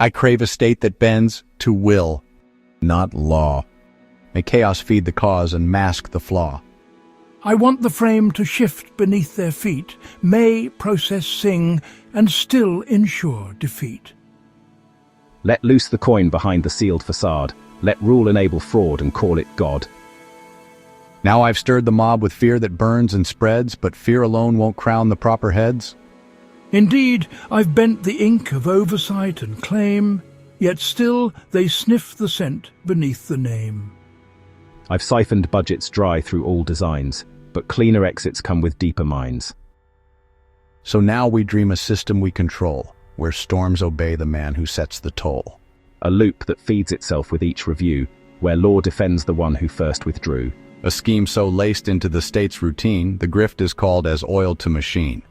I crave a state that bends to will, not law. May chaos feed the cause and mask the flaw. I want the frame to shift beneath their feet, may process sing, and still ensure defeat. Let loose the coin behind the sealed facade. Let rule enable fraud and call it God. Now I've stirred the mob with fear that burns and spreads, but fear alone won't crown the proper heads. Indeed, I've bent the ink of oversight and claim, yet still they sniff the scent beneath the name. I've siphoned budgets dry through all designs, but cleaner exits come with deeper minds. So now we dream a system we control, where storms obey the man who sets the toll. A loop that feeds itself with each review, where law defends the one who first withdrew. A scheme so laced into the state's routine, the grift is called as oil to machine.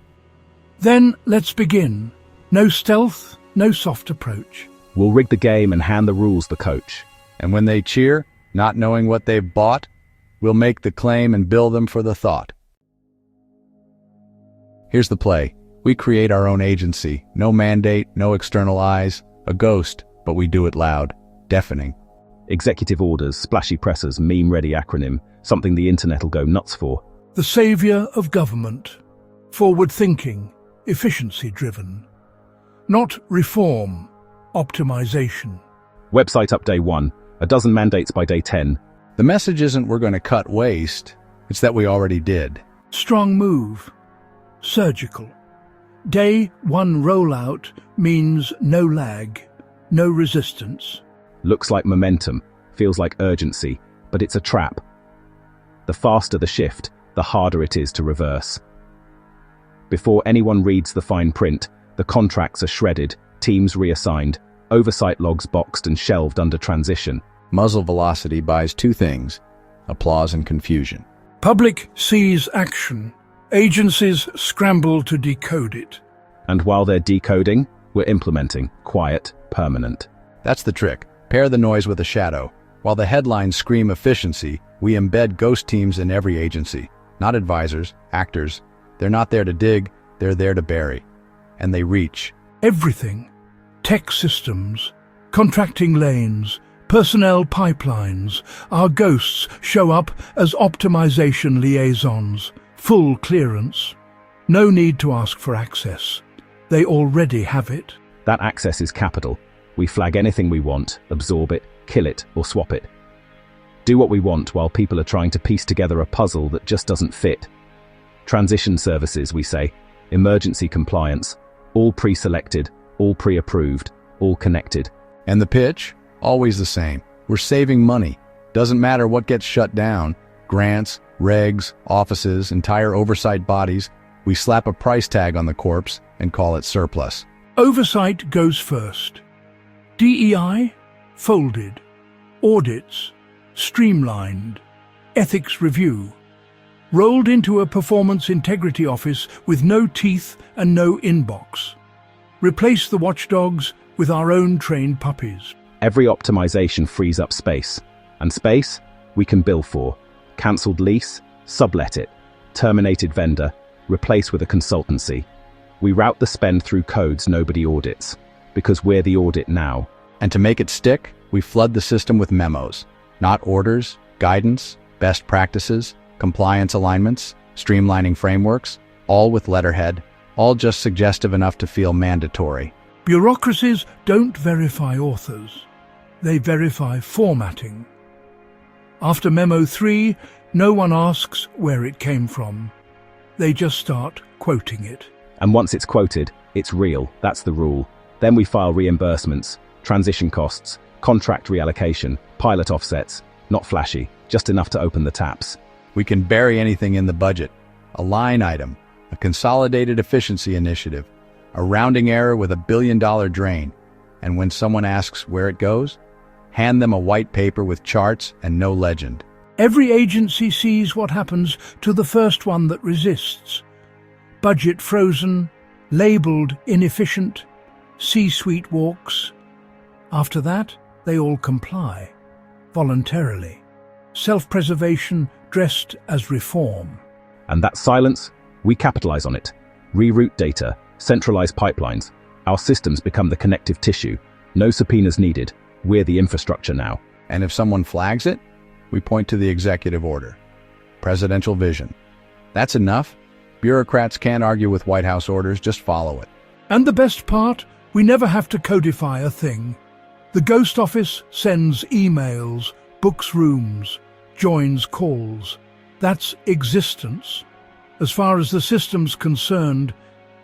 Then let's begin. No stealth, no soft approach. We'll rig the game and hand the rules the coach. And when they cheer, not knowing what they've bought, we'll make the claim and bill them for the thought. Here's the play. We create our own agency. No mandate, no external eyes. A ghost, but we do it loud, deafening. Executive orders, splashy pressers, meme-ready acronym, something the internet'll go nuts for. The saviour of government. Forward-thinking, efficiency-driven. Not reform, optimization. Website up day 1, a dozen mandates by day 10. The message isn't we're going to cut waste, it's that we already did. Strong move. Surgical. Day 1 rollout means no lag, no resistance. Looks like momentum, feels like urgency, but it's a trap. The faster the shift, the harder it is to reverse. Before anyone reads the fine print, the contracts are shredded, teams reassigned, oversight logs boxed and shelved under transition. Muzzle velocity buys two things, applause and confusion. Public sees action. Agencies scramble to decode it. And while they're decoding, we're implementing, quiet, permanent. That's the trick. Pair the noise with a shadow. While the headlines scream efficiency, we embed ghost teams in every agency. Not advisors, actors. They're not there to dig, they're there to bury. And they reach. Everything. Tech systems, contracting lanes, personnel pipelines. Our ghosts show up as optimization liaisons. Full clearance. No need to ask for access. They already have it. That access is capital. We flag anything we want, absorb it, kill it, or swap it. Do what we want while people are trying to piece together a puzzle that just doesn't fit. Transition services, we say. Emergency compliance. All pre-selected, all pre-approved, all connected. And the pitch? Always the same. We're saving money. Doesn't matter what gets shut down. Grants, regs, offices, entire oversight bodies. We slap a price tag on the corpse and call it surplus. Oversight goes first. DEI, folded. Audits, streamlined. Ethics review, rolled into a performance integrity office with no teeth and no inbox. Replace the watchdogs with our own trained puppies. Every optimization frees up space. And space, we can bill for. Cancelled lease, sublet it. Terminated vendor, replace with a consultancy. We route the spend through codes nobody audits, because we're the audit now. And to make it stick, we flood the system with memos. Not orders, guidance, best practices, compliance alignments, streamlining frameworks, all with letterhead, all just suggestive enough to feel mandatory. Bureaucracies don't verify authors. They verify formatting. After Memo 3, no one asks where it came from. They just start quoting it. And once it's quoted, it's real. That's the rule. Then we file reimbursements, transition costs, contract reallocation, pilot offsets. Not flashy, just enough to open the taps. We can bury anything in the budget. A line item, a consolidated efficiency initiative, a rounding error with $1 billion drain. And when someone asks where it goes, hand them a white paper with charts and no legend. Every agency sees what happens to the first one that resists. Budget frozen, labelled inefficient, C-suite walks. After that, they all comply, voluntarily. Self-preservation dressed as reform. And that silence, we capitalize on it. Reroute data, centralize pipelines. Our systems become the connective tissue. No subpoenas needed. We're the infrastructure now. And if someone flags it, we point to the executive order. Presidential vision. That's enough. Bureaucrats can't argue with White House orders, just follow it. And the best part, we never have to codify a thing. The ghost office sends emails, books rooms, joins calls. That's existence. As far as the system's concerned,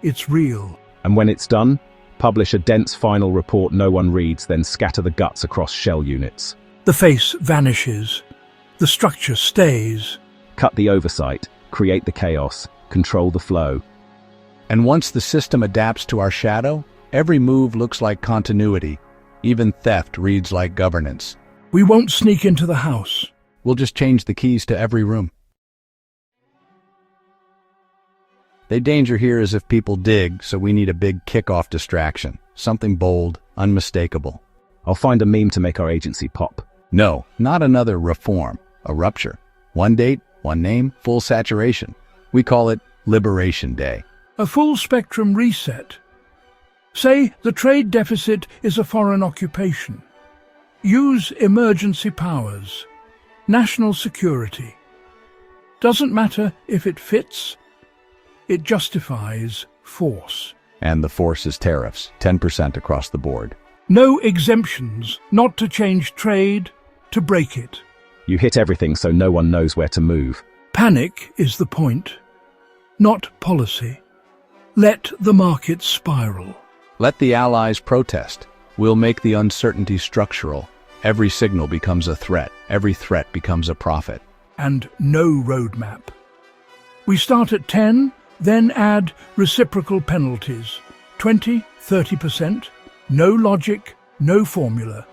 it's real. And when it's done, publish a dense final report no one reads, then scatter the guts across shell units. The face vanishes. The structure stays. Cut the oversight, create the chaos, control the flow. And once the system adapts to our shadow, every move looks like continuity. Even theft reads like governance. We won't sneak into the house. We'll just change the keys to every room. The danger here is if people dig, so we need a big kickoff distraction. Something bold, unmistakable. I'll find a meme to make our agency pop. No, not another reform, a rupture. One date, one name, full saturation. We call it Liberation Day. A full-spectrum reset. Say the trade deficit is a foreign occupation. Use emergency powers. National security. Doesn't matter if it fits. It justifies force. And the force is tariffs, 10% across the board. No exemptions, not to change trade, to break it. You hit everything so no one knows where to move. Panic is the point, not policy. Let the market spiral. Let the allies protest. We'll make the uncertainty structural. Every signal becomes a threat. Every threat becomes a profit. And no roadmap. We start at 10, then add reciprocal penalties. 20, 30%. No logic, no formula.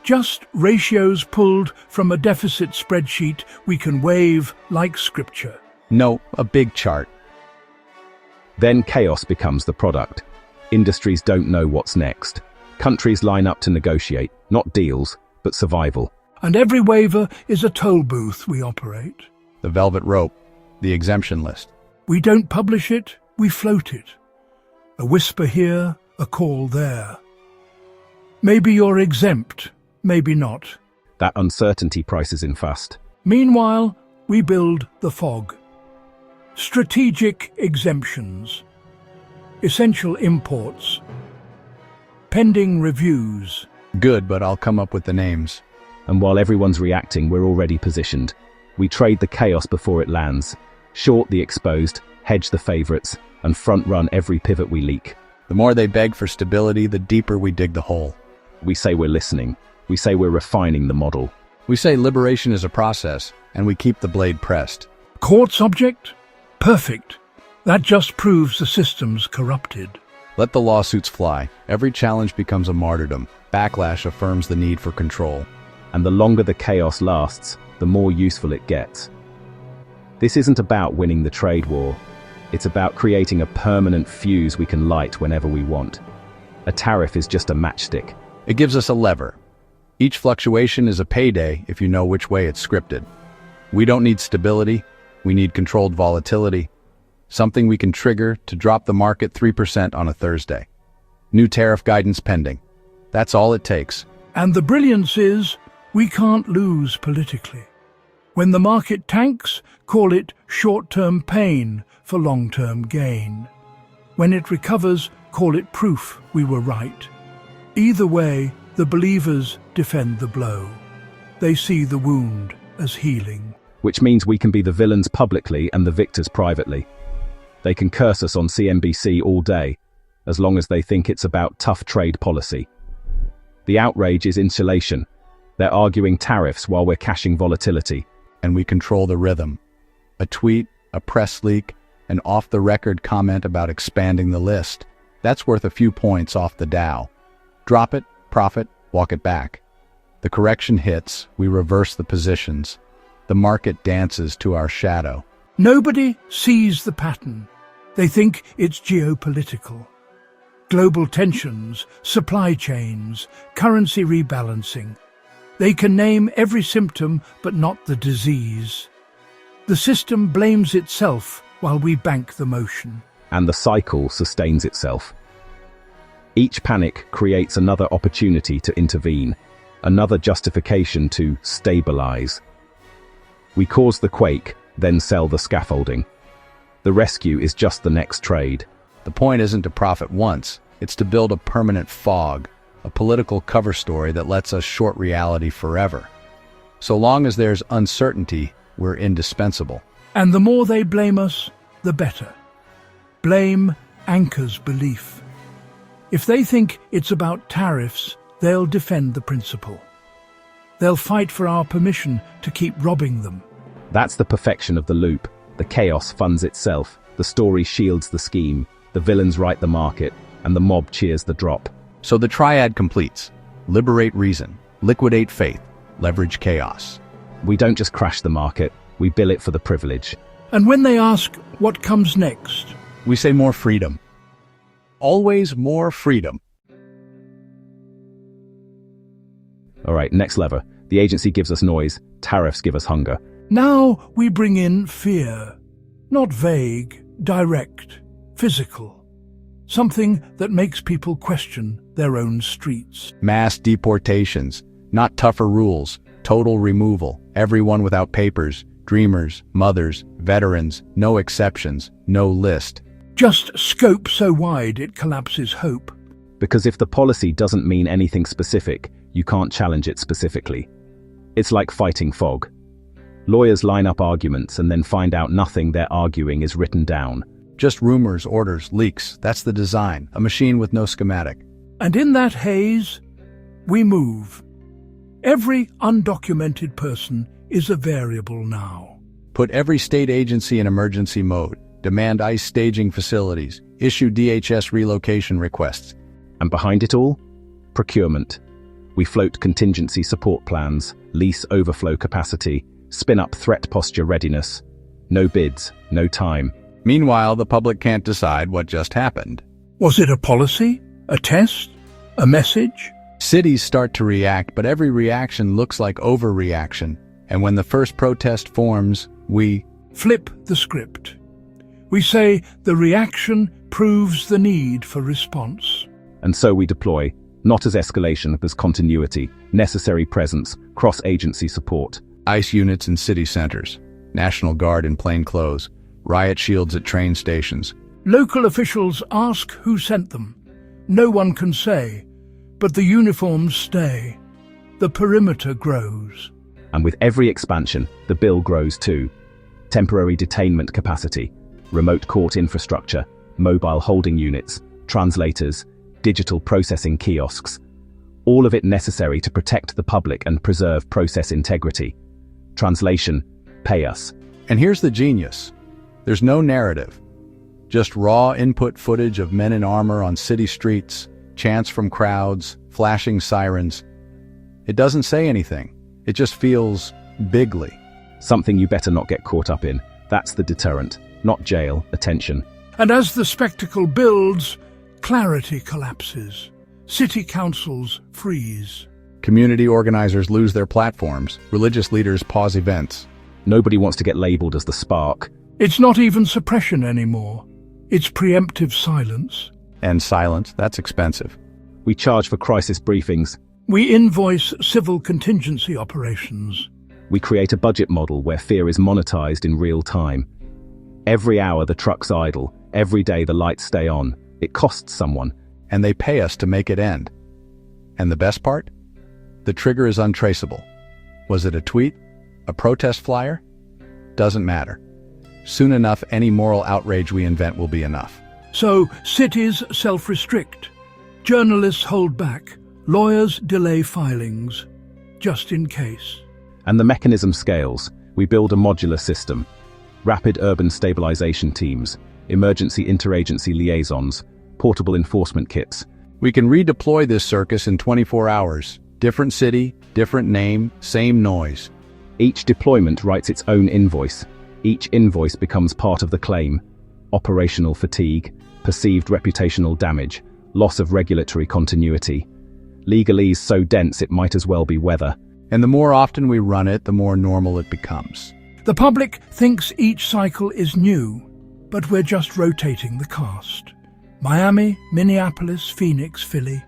Just ratios pulled from a deficit spreadsheet we can wave like scripture. No, a big chart. Then chaos becomes the product. Industries don't know what's next. Countries line up to negotiate, not deals, but survival. And every waiver is a toll booth we operate. The velvet rope, the exemption list. We don't publish it, we float it. A whisper here, a call there. Maybe you're exempt, maybe not. That uncertainty prices in fast. Meanwhile, we build the fog. Strategic exemptions. Essential imports. Pending reviews. Good, but I'll come up with the names. And while everyone's reacting, we're already positioned. We trade the chaos before it lands. Short the exposed, hedge the favorites, and front-run every pivot we leak. The more they beg for stability, the deeper we dig the hole. We say we're listening. We say we're refining the model. We say liberation is a process, and we keep the blade pressed. Court subject? Perfect. That just proves the system's corrupted. Let the lawsuits fly. Every challenge becomes a martyrdom. Backlash affirms the need for control. And the longer the chaos lasts, the more useful it gets. This isn't about winning the trade war. It's about creating a permanent fuse we can light whenever we want. A tariff is just a matchstick. It gives us a lever. Each fluctuation is a payday if you know which way it's scripted. We don't need stability. We need controlled volatility. Something we can trigger to drop the market 3% on a Thursday. New tariff guidance pending. That's all it takes. And the brilliance is, we can't lose politically. When the market tanks, call it short-term pain for long-term gain. When it recovers, call it proof we were right. Either way, the believers defend the blow. They see the wound as healing. Which means we can be the villains publicly and the victors privately. They can curse us on CNBC all day, as long as they think it's about tough trade policy. The outrage is insulation. They're arguing tariffs while we're cashing volatility. And we control the rhythm. A tweet, a press leak, an off-the-record comment about expanding the list. That's worth a few points off the Dow. Drop it, profit, walk it back. The correction hits, we reverse the positions. The market dances to our shadow. Nobody sees the pattern. They think it's geopolitical. Global tensions, supply chains, currency rebalancing. They can name every symptom but not the disease. The system blames itself while we bank the motion. And the cycle sustains itself. Each panic creates another opportunity to intervene, another justification to stabilize. We cause the quake, then sell the scaffolding. The rescue is just the next trade. The point isn't to profit once, it's to build a permanent fog, a political cover story that lets us short reality forever. So long as there's uncertainty, we're indispensable. And the more they blame us, the better. Blame anchors belief. If they think it's about tariffs, they'll defend the principle. They'll fight for our permission to keep robbing them. That's the perfection of the loop. The chaos funds itself, the story shields the scheme, the villains write the market, and the mob cheers the drop. So the triad completes. Liberate reason, liquidate faith, leverage chaos. We don't just crash the market, we bill it for the privilege. And when they ask what comes next, We say more freedom. Always more freedom. All right, next lever. The agency gives us noise, tariffs give us hunger. now we bring in fear. Not vague, direct, physical. Something that makes people question their own streets. Mass deportations, not tougher rules, total removal, everyone without papers, dreamers, mothers, veterans, no exceptions, no list. Just scope so wide it collapses hope. Because if the policy doesn't mean anything specific, you can't challenge it specifically. It's like fighting fog. Lawyers line up arguments and then find out nothing they're arguing is written down. Just rumors, orders, leaks, that's the design, a machine with no schematic. And in that haze, we move. Every undocumented person is a variable now. Put every state agency in emergency mode, demand ICE staging facilities, issue DHS relocation requests. And behind it all? Procurement. We float contingency support plans, lease overflow capacity, spin up threat posture readiness. No bids, no time. Meanwhile, the public can't decide what just happened. Was it a policy? A test? A message? Cities start to react, but every reaction looks like overreaction. And when the first protest forms, we Flip the script. We say the reaction proves the need for response. And so we deploy, not as escalation, but as continuity, necessary presence, cross-agency support. ICE units in city centers, National Guard in plain clothes, riot shields at train stations. Local officials ask who sent them. No one can say, but the uniforms stay. The perimeter grows. And with every expansion, the bill grows too. Temporary detainment capacity, remote court infrastructure, mobile holding units, translators, digital processing kiosks. All of it necessary to protect the public and preserve process integrity. Translation, pay us. And here's the genius. There's no narrative. Just raw input footage of men in armor on city streets, chants from crowds, flashing sirens. It doesn't say anything. It just feels bigly. Something you better not get caught up in. That's the deterrent, not jail, attention. And as the spectacle builds, clarity collapses. City councils freeze. Community organizers lose their platforms. Religious leaders pause events. Nobody wants to get labeled as the spark. It's not even suppression anymore. It's preemptive silence. And silence, that's expensive. We charge for crisis briefings. We invoice civil contingency operations. We create a budget model where fear is monetized in real time. Every hour the trucks idle, every day the lights stay on. It costs someone. And they pay us to make it end. And the best part? The trigger is untraceable. Was it a tweet? A protest flyer? Doesn't matter. Soon enough, any moral outrage we invent will be enough. So cities self-restrict. Journalists hold back. Lawyers delay filings, just in case. And the mechanism scales. We build a modular system. Rapid urban stabilization teams, emergency interagency liaisons, portable enforcement kits. We can redeploy this circus in 24 hours. Different city, different name, same noise. Each deployment writes its own invoice. Each invoice becomes part of the claim. Operational fatigue, perceived reputational damage, loss of regulatory continuity. Legalese so dense it might as well be weather. And the more often we run it, the more normal it becomes. The public thinks each cycle is new, but we're just rotating the cast. Miami, Minneapolis, Phoenix, Philly.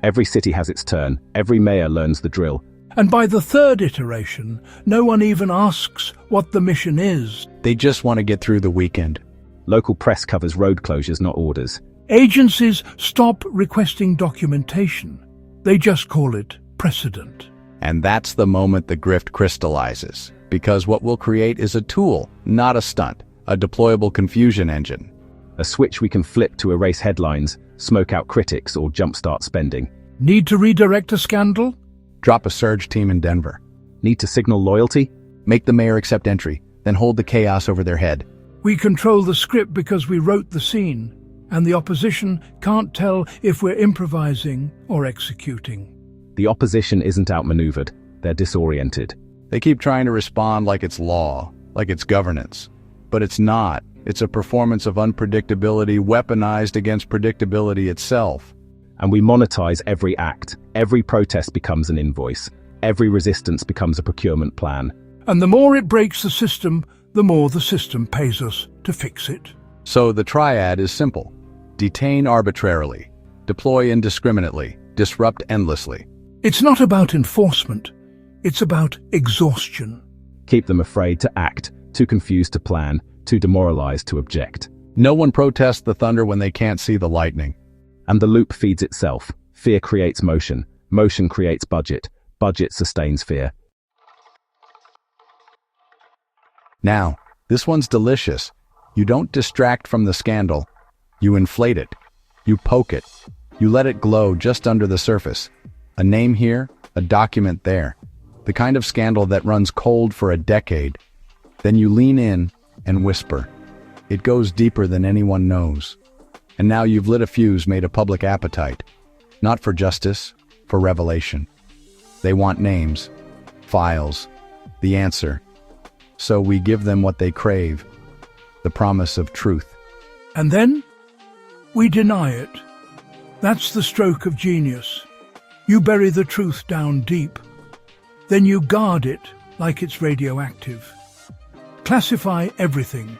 Every city has its turn. Every mayor learns the drill. And by the third iteration, no one even asks what the mission is. They just want to get through the weekend. Local press covers road closures, not orders. Agencies stop requesting documentation. They just call it precedent. And that's the moment the grift crystallizes. Because what we'll create is a tool, not a stunt, a deployable confusion engine. A switch we can flip to erase headlines, smoke out critics, or jumpstart spending. Need to redirect a scandal? Drop a surge team in Denver. Need to signal loyalty? Make the mayor accept entry, then hold the chaos over their head. We control the script because we wrote the scene, and the opposition can't tell if we're improvising or executing. The opposition isn't outmaneuvered. They're disoriented. They keep trying to respond like it's law, like it's governance. But it's not. It's a performance of unpredictability weaponized against predictability itself. And we monetize every act. Every protest becomes an invoice. Every resistance becomes a procurement plan. And the more it breaks the system, the more the system pays us to fix it. So the triad is simple. Detain arbitrarily, deploy indiscriminately, disrupt endlessly. It's not about enforcement. It's about exhaustion. Keep them afraid to act, too confused to plan, too demoralized to object. No one protests the thunder when they can't see the lightning. And the loop feeds itself. Fear creates motion. Motion creates budget. Budget sustains fear. Now, this one's delicious. You don't distract from the scandal. You inflate it. You poke it. You let it glow just under the surface. A name here, a document there. The kind of scandal that runs cold for a decade. Then you lean in and whisper. It goes deeper than anyone knows. And now you've lit a fuse, made a public appetite. Not for justice, for revelation. They want names, files, the answer. So we give them what they crave, the promise of truth. And then we deny it. That's the stroke of genius. You bury the truth down deep. Then you guard it like it's radioactive. Classify everything.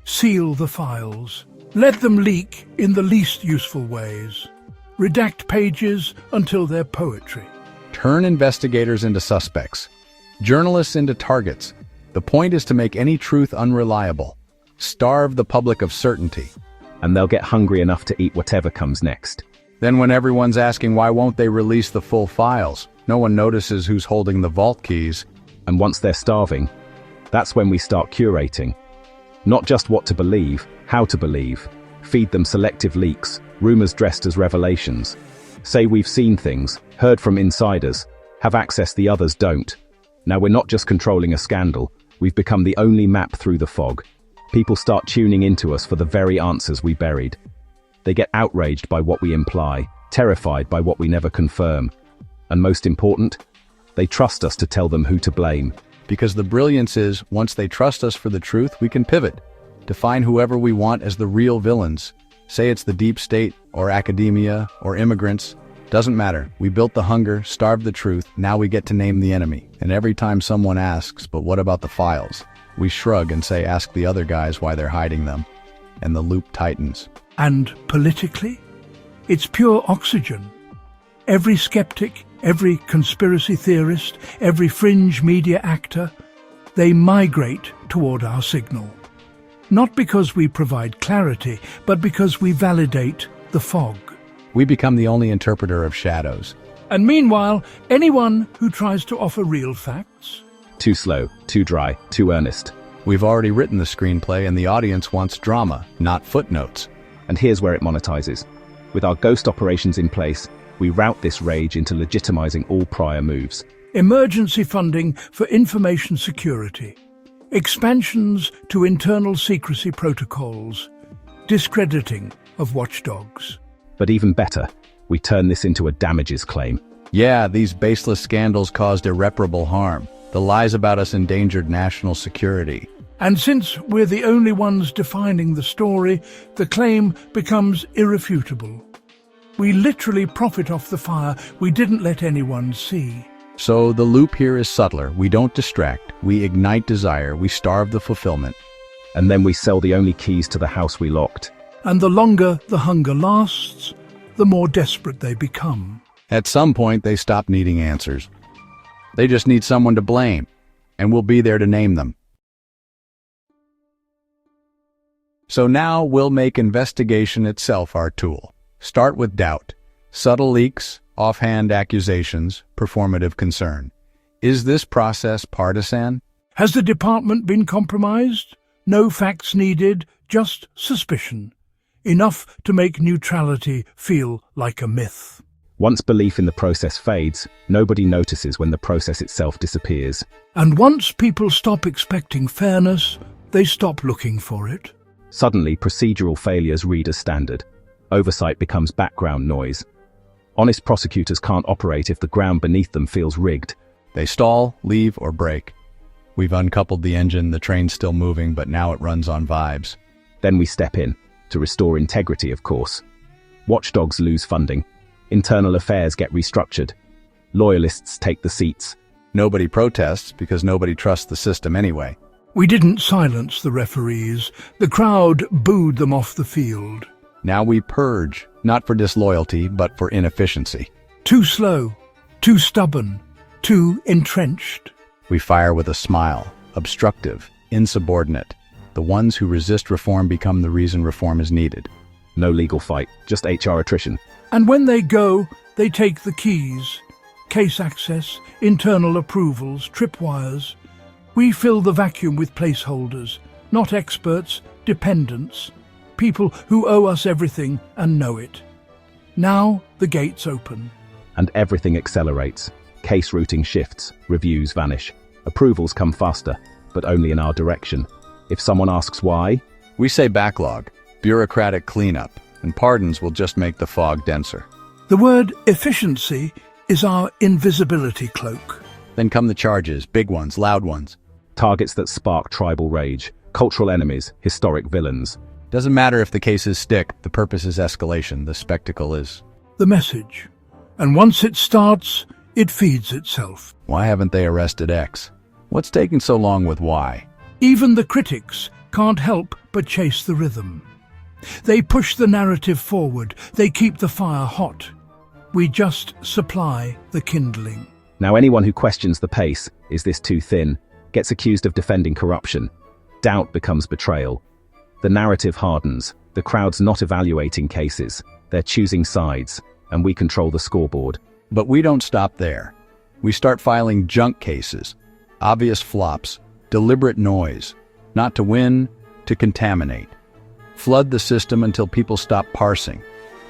Seal the files. Let them leak in the least useful ways. Redact pages until they're poetry. Turn investigators into suspects. Journalists into targets. The point is to make any truth unreliable. Starve the public of certainty. And they'll get hungry enough to eat whatever comes next. Then when everyone's asking why won't they release the full files, no one notices who's holding the vault keys. And once they're starving, that's when we start curating. Not just what to believe, how to believe. Feed them selective leaks, rumors dressed as revelations. Say we've seen things, heard from insiders, have access the others don't. Now we're not just controlling a scandal, we've become the only map through the fog. People start tuning into us for the very answers we buried. They get outraged by what we imply, terrified by what we never confirm. And most important, they trust us to tell them who to blame. Because the brilliance is, once they trust us for the truth, we can pivot. Define whoever we want as the real villains. Say it's the deep state, or academia, or immigrants. Doesn't matter. We built the hunger, starved the truth, now we get to name the enemy. And every time someone asks, but what about the files? We shrug and say, ask the other guys why they're hiding them. And the loop tightens. And politically, it's pure oxygen. Every skeptic, every conspiracy theorist, every fringe media actor, they migrate toward our signal. Not because we provide clarity, but because we validate the fog. We become the only interpreter of shadows. And meanwhile, anyone who tries to offer real facts? Too slow, too dry, too earnest. We've already written the screenplay and the audience wants drama, not footnotes. And here's where it monetizes. With our ghost operations in place, we route this rage into legitimizing all prior moves. Emergency funding for information security. Expansions to internal secrecy protocols. Discrediting of watchdogs. But even better, we turn this into a damages claim. Yeah, these baseless scandals caused irreparable harm. The lies about us endangered national security. And since we're the only ones defining the story, the claim becomes irrefutable. We literally profit off the fire we didn't let anyone see. So the loop here is subtler. We don't distract. We ignite desire. We starve the fulfillment. And then we sell the only keys to the house we locked. And the longer the hunger lasts, the more desperate they become. At some point, they stop needing answers. They just need someone to blame, and we'll be there to name them. So now we'll make investigation itself our tool. Start with doubt. Subtle leaks, offhand accusations, performative concern. Is this process partisan? Has the department been compromised? No facts needed, just suspicion. Enough to make neutrality feel like a myth. Once belief in the process fades, nobody notices when the process itself disappears. And once people stop expecting fairness, they stop looking for it. Suddenly, procedural failures read as standard. Oversight becomes background noise. Honest prosecutors can't operate if the ground beneath them feels rigged. They stall, leave, or break. We've uncoupled the engine, the train's still moving, but now it runs on vibes. Then we step in, to restore integrity, of course. Watchdogs lose funding. Internal affairs get restructured. Loyalists take the seats. Nobody protests because nobody trusts the system anyway. We didn't silence the referees. The crowd booed them off the field. Now we purge, not for disloyalty, but for inefficiency. Too slow, too stubborn, too entrenched. We fire with a smile, obstructive, insubordinate. The ones who resist reform become the reason reform is needed. No legal fight, just HR attrition. And when they go, they take the keys. Case access, internal approvals, tripwires. We fill the vacuum with placeholders, not experts, dependents. People who owe us everything and know it. Now the gates open. And everything accelerates. Case routing shifts, reviews vanish. Approvals come faster, but only in our direction. If someone asks why, we say backlog, bureaucratic cleanup, and pardons will just make the fog denser. The word efficiency is our invisibility cloak. Then come the charges, big ones, loud ones. Targets that spark tribal rage, cultural enemies, historic villains. Doesn't matter if the cases stick, the purpose is escalation, the spectacle is the message. And once it starts, it feeds itself. Why haven't they arrested X? What's taking so long with Y? Even the critics can't help but chase the rhythm. They push the narrative forward, they keep the fire hot. We just supply the kindling. Now anyone who questions the pace, is this too thin, gets accused of defending corruption. Doubt becomes betrayal. The narrative hardens, the crowd's not evaluating cases, they're choosing sides, and we control the scoreboard. But we don't stop there. We start filing junk cases, obvious flops, deliberate noise, not to win, to contaminate. Flood the system until people stop parsing.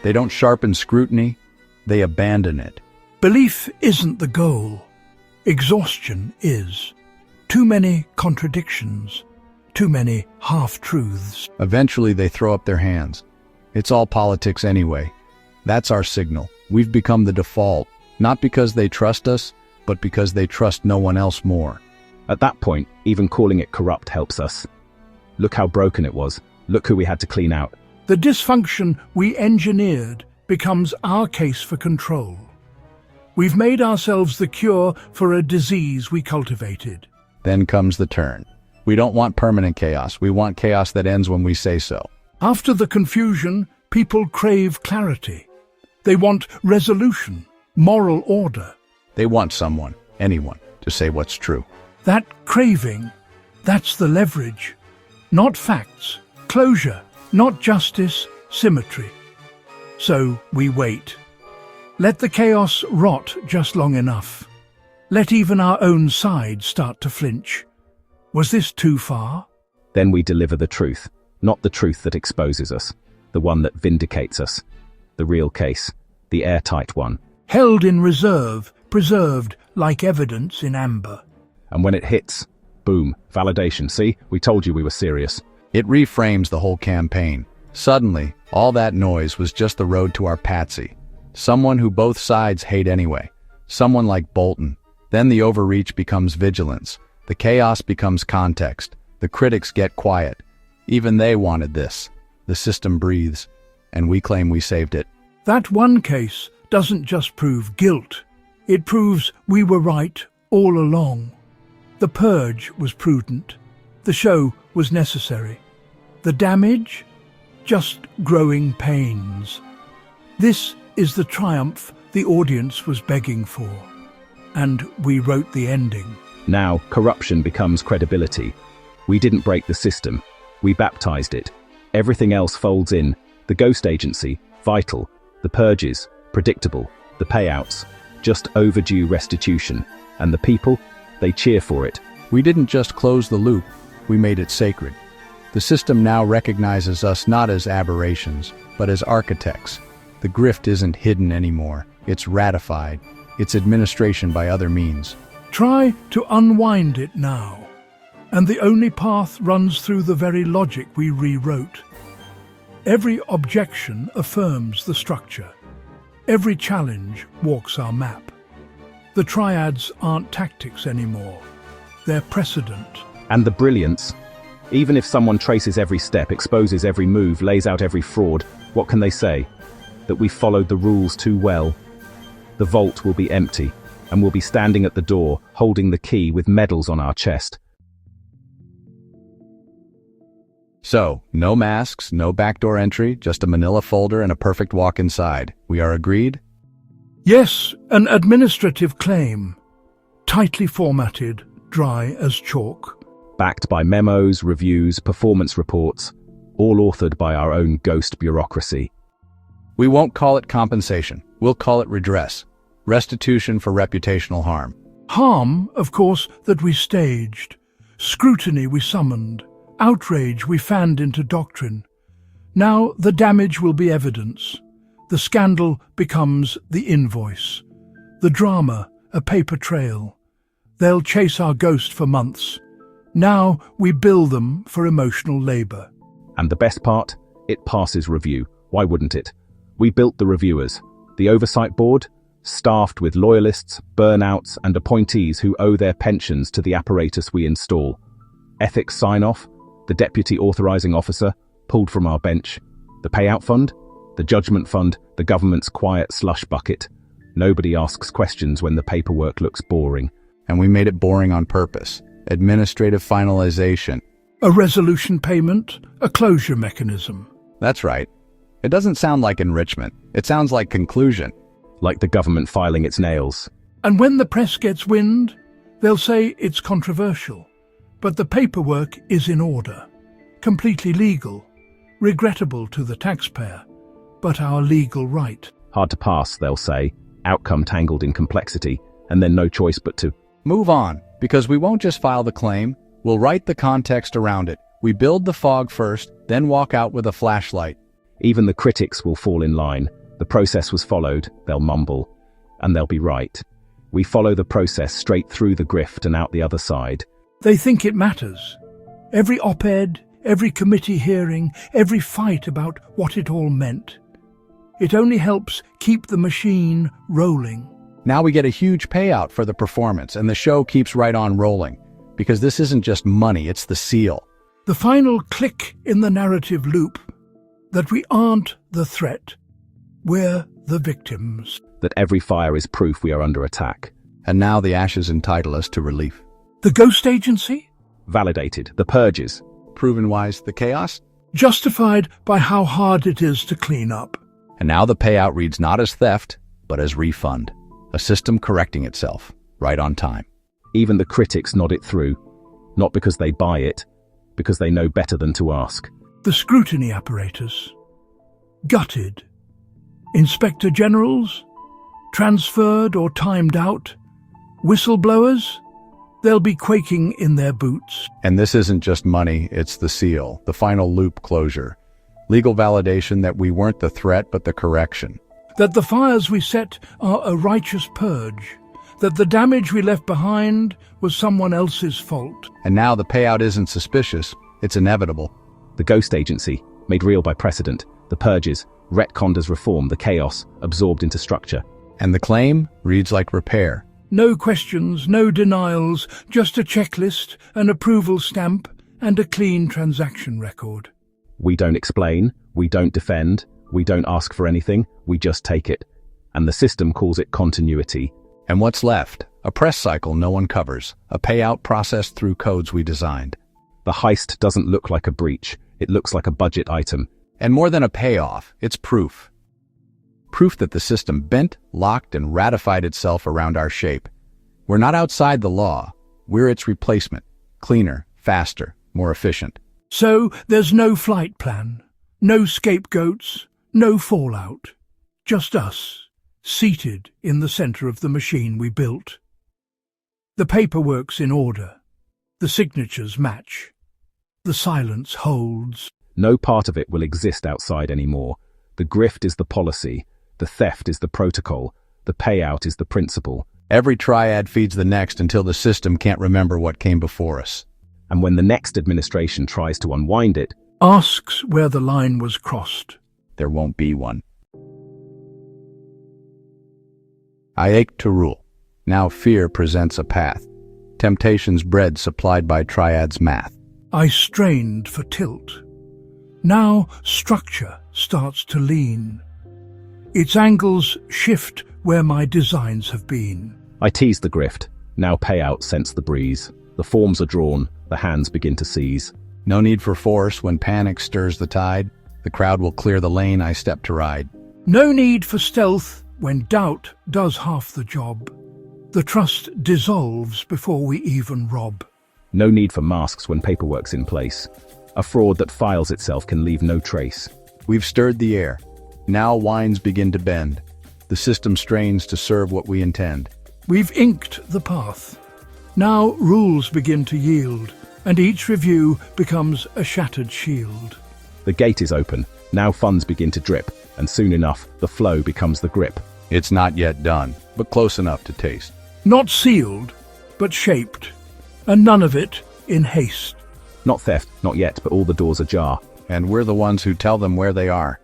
They don't sharpen scrutiny, they abandon it. Belief isn't the goal. Exhaustion is. Too many contradictions, too many half-truths. Eventually they throw up their hands. It's all politics anyway. That's our signal. We've become the default, not because they trust us, but because they trust no one else more. At that point, even calling it corrupt helps us. Look how broken it was. Look who we had to clean out. The dysfunction we engineered becomes our case for control. We've made ourselves the cure for a disease we cultivated. Then comes the turn. We don't want permanent chaos. We want chaos that ends when we say so. After the confusion, people crave clarity. They want resolution, moral order. They want someone, anyone, to say what's true. That craving, that's the leverage. Not facts, closure, not justice, symmetry. So we wait. Let the chaos rot just long enough. Let even our own side start to flinch. Was this too far? Then we deliver the truth, not the truth that exposes us, the one that vindicates us. The real case, the airtight one. Held in reserve, preserved like evidence in amber. And when it hits, boom, validation. See, we told you we were serious. It reframes the whole campaign. Suddenly, all that noise was just the road to our patsy. Someone who both sides hate anyway. Someone like Bolton. Then the overreach becomes vigilance. The chaos becomes context. The critics get quiet. Even they wanted this. The system breathes, and we claim we saved it. That one case doesn't just prove guilt. It proves we were right all along. The purge was prudent. The show was necessary. The damage? just growing pains. This is the triumph the audience was begging for, and we wrote the ending. Now, corruption becomes credibility. We didn't break the system. We baptized it. Everything else folds in. The ghost agency, vital. The purges, predictable. The payouts, just overdue restitution. And the people, they cheer for it. We didn't just close the loop, we made it sacred. The system now recognizes us not as aberrations, but as architects. The grift isn't hidden anymore. It's ratified. It's administration by other means. Try to unwind it now, and the only path runs through the very logic we rewrote. Every objection affirms the structure. Every challenge walks our map. The triads aren't tactics anymore. They're precedent. And the brilliance. Even if someone traces every step, exposes every move, lays out every fraud, what can they say? That we followed the rules too well. The vault will be empty, and we'll be standing at the door, holding the key with medals on our chest. So, no masks, no backdoor entry, just a manila folder and a perfect walk inside. We are agreed? Yes, an administrative claim. Tightly formatted, dry as chalk. Backed by memos, reviews, performance reports, all authored by our own ghost bureaucracy. We won't call it compensation. We'll call it redress. Restitution for reputational harm. Harm, of course, that we staged. Scrutiny we summoned. Outrage we fanned into doctrine. Now the damage will be evidence. The scandal becomes the invoice. The drama, a paper trail. They'll chase our ghost for months. Now we bill them for emotional labor. And the best part? It passes review. Why wouldn't it? We built the reviewers. The oversight board, staffed with loyalists, burnouts, and appointees who owe their pensions to the apparatus we install. Ethics sign-off, the deputy authorizing officer, pulled from our bench. The payout fund, the judgment fund, the government's quiet slush bucket. Nobody asks questions when the paperwork looks boring. And we made it boring on purpose. Administrative finalization. A resolution payment, a closure mechanism. That's right. It doesn't sound like enrichment. It sounds like conclusion. Like the government filing its nails. And when the press gets wind, they'll say it's controversial. But the paperwork is in order. Completely legal. Regrettable to the taxpayer. But our legal right. Hard to pass, they'll say. Outcome tangled in complexity. And then no choice but to move on, because we won't just file the claim. We'll write the context around it. We build the fog first, then walk out with a flashlight. Even the critics will fall in line. The process was followed, they'll mumble. And they'll be right. We follow the process straight through the grift and out the other side. They think it matters. Every op-ed, every committee hearing, every fight about what it all meant. It only helps keep the machine rolling. Now we get a huge payout for the performance, and the show keeps right on rolling. Because this isn't just money, it's the seal. The final click in the narrative loop, that we aren't the threat, we're the victims. That every fire is proof we are under attack. And now the ashes entitle us to relief. The ghost agency? Validated. The purges. Proven wise. The chaos? Justified by how hard it is to clean up. And now the payout reads not as theft, but as refund. A system correcting itself, right on time. Even the critics nod it through. Not because they buy it, because they know better than to ask. The scrutiny apparatus. Gutted. Inspector generals? Transferred or timed out? Whistleblowers? They'll be quaking in their boots. And this isn't just money, it's the seal, the final loop closure. Legal validation that we weren't the threat, but the correction. That the fires we set are a righteous purge. That the damage we left behind was someone else's fault. And now the payout isn't suspicious, it's inevitable. The ghost agency, made real by precedent. The purges, retconned as reform. The chaos, absorbed into structure. And the claim reads like repair. No questions, no denials, just a checklist, an approval stamp, and a clean transaction record. We don't explain, we don't defend, we don't ask for anything, we just take it. And the system calls it continuity. And what's left? A press cycle no one covers, a payout processed through codes we designed. The heist doesn't look like a breach, it looks like a budget item. And more than a payoff, it's proof. Proof that the system bent, locked, and ratified itself around our shape. We're not outside the law. We're its replacement. Cleaner, faster, more efficient. So there's no flight plan, no scapegoats, no fallout. Just us, seated in the center of the machine we built. The paperwork's in order. The signatures match. The silence holds. No part of it will exist outside anymore. The grift is the policy, the theft is the protocol, the payout is the principle. Every triad feeds the next until the system can't remember what came before us. And when the next administration tries to unwind it, Asks where the line was crossed. There won't be one. I ached to rule. Now fear presents a path. Temptation's bread supplied by triad's math. I strained for tilt. Now structure starts to lean. Its angles shift where my designs have been. I tease the grift. Now payout scents the breeze. The forms are drawn, the hands begin to seize. No need for force when panic stirs the tide. The crowd will clear the lane I step to ride. No need for stealth when doubt does half the job. The trust dissolves before we even rob. No need for masks when paperwork's in place. A fraud that files itself can leave no trace. We've stirred the air. Now winds begin to bend. The system strains to serve what we intend. We've inked the path. Now rules begin to yield, and each review becomes a shattered shield. The gate is open. Now funds begin to drip, and soon enough, the flow becomes the grip. It's not yet done, but close enough to taste. Not sealed, but shaped, and none of it in haste. Not theft, not yet, but all the doors ajar. And we're the ones who tell them where they are.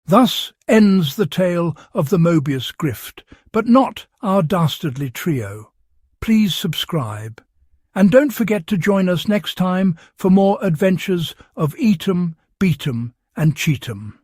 Thus ends the tale of the Mobius grift, but not our dastardly trio. Please subscribe, and don't forget to join us next time for more adventures of Eat 'em, Beat 'em, and Cheat 'em.